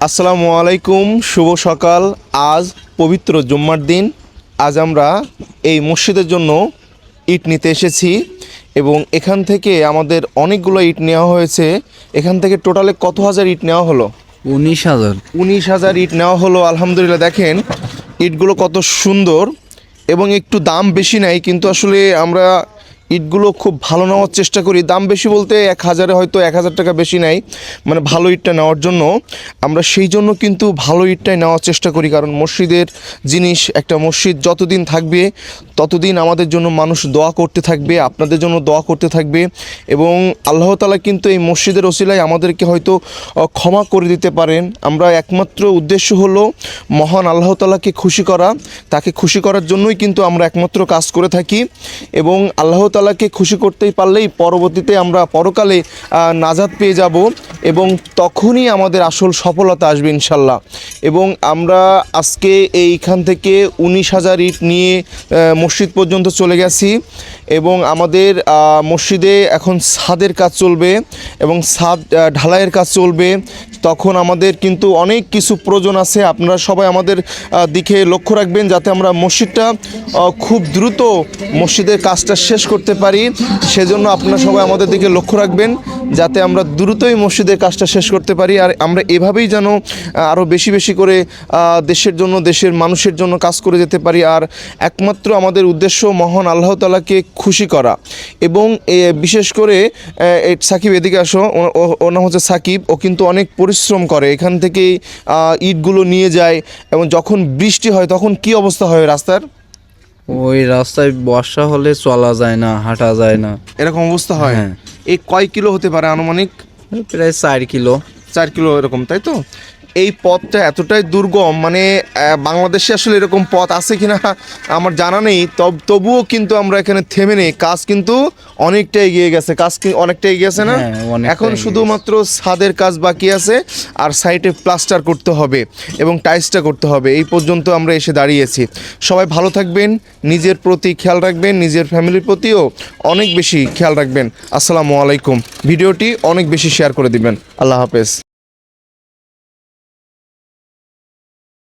আসসালামু আলাইকুম, শুভ সকাল। আজ পবিত্র জুম্মার দিন। আজ আমরা এই মসজিদের জন্য ইট নিতে এসেছি এবং এখান থেকে আমাদের অনেকগুলো ইট নেওয়া হয়েছে। এখান থেকে টোটালে কত হাজার ইট নেওয়া হলো? 19,000। 19,000 ইট নেওয়া হলো। আলহামদুলিল্লাহ, দেখেন ইটগুলো কত সুন্দর এবং একটু দাম বেশি নাই, কিন্তু আসলে আমরা ইটগুলো খুব ভালো নেওয়ার চেষ্টা করি। দাম বেশি বলতে 1,000-এ হয়তো 1,000 টাকা বেশি নাই, মানে ভালো ইটটা নেওয়ার জন্য আমরা সেই জন্য কিন্তু ভালো ইটটাই নেওয়ার চেষ্টা করি। কারণ মসজিদের জিনিস, একটা মসজিদ যতদিন থাকবে ততদিন আমাদের জন্য মানুষ দোয়া করতে থাকবে, আপনাদের জন্য দোয়া করতে থাকবে এবং আল্লাহ তাআলা কিন্তু এই মসজিদের ওসিলায় আমাদেরকে হয়তো ক্ষমা করে দিতে পারেন। আমরা একমাত্র উদ্দেশ্য হলো মহান আল্লাহ তাআলাকে খুশি করা, তাকে খুশি করার জন্যই কিন্তু আমরা একমাত্র কাজ করে থাকি এবং আল্লাহ তাআলাকে খুশি করতেই পারলেই পরবর্তীতে আমরা পরকালে নাজাত পেয়ে যাব এবং তখনই আমাদের আসল সফলতা আসবে ইনশাল্লাহ। এবং আমরা আজকে এইখান থেকে 19,000 ইট নিয়ে মসজিদ পর্যন্ত চলে গেছি এবং আমাদের মসজিদে এখন ছাদের কাজ চলবে এবং ছাদ ঢালাইয়ের কাজ চলবে। তখন আমাদের কিন্তু অনেক কিছু প্রয়োজন আছে। আপনারা সবাই আমাদের দিকে লক্ষ্য রাখবেন যাতে আমরা মসজিদটা খুব দ্রুত মসজিদের কাজটা শেষ করতে পারি। সেজন্য আপনারা সবাই আমাদের দিকে লক্ষ্য রাখবেন যাতে আমরা দ্রুতই মসজিদের কাজটা শেষ করতে পারি। আর আমরা এভাবেই যেন আরও বেশি বেশি করে দেশের জন্য, দেশের মানুষের জন্য কাজ করে যেতে পারি। আর একমাত্র আমাদের উদ্দেশ্য মহান আল্লাহ তাআলাকে খুশি করা এবং বিশেষ করে সাকিব, এদিকে আসো, ওর নাম হচ্ছে সাকিব। ও কিন্তু অনেক পরিশ্রম করে, এখান থেকেই ইটগুলো নিয়ে যায় এবং যখন বৃষ্টি হয় তখন কি অবস্থা হয় রাস্তার? ওই রাস্তায় বর্ষা হলে চলা যায় না, হাঁটা যায় না, এরকম অবস্থা হয়। হ্যাঁ। এই কয় কিলো হতে পারে আনুমানিক? প্রায় 4 কিলো। 4 কিলো এরকম, তাই তো? এই পথটা এতটাই দুর্গম, মানে বাংলাদেশে আসলে এরকম পথ আছে কিনা আমার জানা নেই। তবুও কিন্তু আমরা এখানে থেমে নেই, কাজ কিন্তু অনেকটা এগিয়ে গেছে। কাজ কি অনেকটা এগিয়ে গেছে না? হ্যাঁ, অনেকটা এখন এগিয়ে শুধুমাত্র ছাদের কাজ বাকি আছে আর সাইডে প্লাস্টার করতে হবে এবং টাইলসটা করতে হবে। এই পর্যন্ত আমরা এসে দাঁড়িয়েছি। সবাই ভালো থাকবেন, নিজের প্রতি খেয়াল রাখবেন, নিজের ফ্যামিলির প্রতিও অনেক বেশি খেয়াল রাখবেন। আসসালামু আলাইকুম। ভিডিওটি অনেক বেশি শেয়ার করে দিবেন। আল্লাহ হাফেজ।